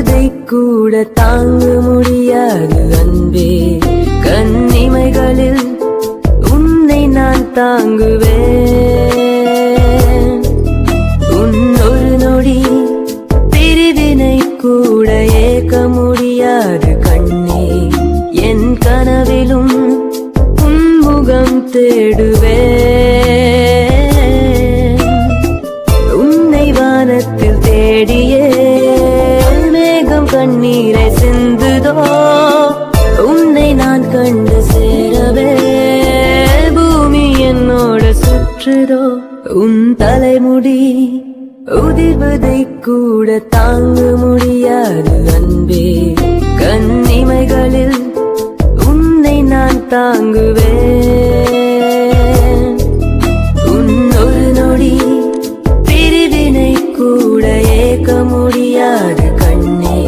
உதிர்வதை கூட தாங்க முடியாது அன்பே. கண்ணிமைகளில் உன்னை நான் தாங்குவேன். உன்னொரு நொடி பிரிவினை கூட ஏற்க முடியாது கண்ணே. என் கனவிலும் உன்முகம் தேடுவேன். உன்னை வானத்தில் தேடியே மேகம் கண்ணீரை சிந்துதோ. உன்னை நான் கண்டு சேரவே பூமி என்னோட சுற்றுதோ. உன் தலைமுடி உதிர்வதை கூட தாங்க முடியாது அன்பே. கண்ணிமைகளில் உன்னை நான் தாங்குவேன். உன்னொரு நொடி பிரிவினை கூட ஏற்க முடியாது கண்ணே.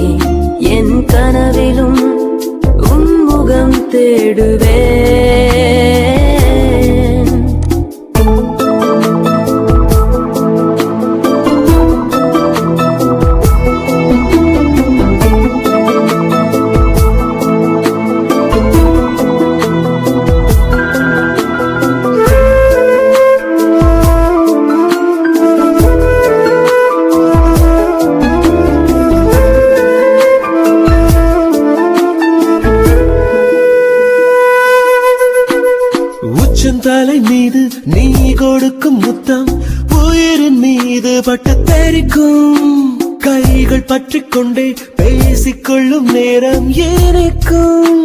என் கனவிலும் உன்முகம் தேடுவேன். தலை மீது நீ கொடுக்கும் முத்தம் உயிரின் மீது பட்டு தெரிக்கும். கைகள் பற்றிக் கொண்டே பேசிக்கொள்ளும் நேரம் எனக்கும்.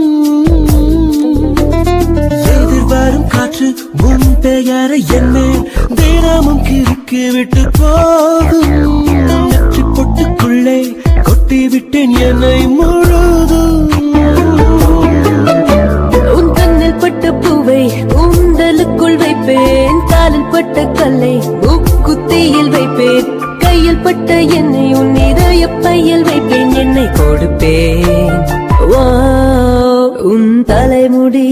எதிர்வரும் காற்று உன் பெயரை என்ன தினமும் கிறுக்கி விட்டு போகும். நெற்றி பொட்டுக்குள்ளே கொட்டி விட்டேன் என்னை முழுதும். உன் கண்ணில் பட்ட பூவை உந்தலுக்குள் வைப்பேன். காலில் பட்ட கல்லை உக்குத்தியில் வைப்பேன். கையில் பட்ட எண்ணெய் உன் இதய பையில் வைப்பேன். என்னை கொடுப்பேன். உன் தலைமுடி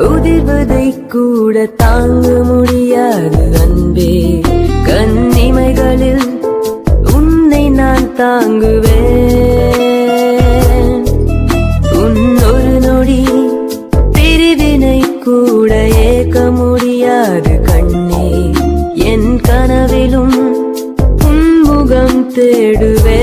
உதிர்வதை கூட தாங்க முடியாது அன்பே. கண்ணிமைகளில் உன்னை நான் தாங்குவேன். உன்னொரு நொடி பிரிவினை கூட ஏற்க முடியாது கண்ணே. என் கனவிலும் உன்முகம் தேடுவேன்.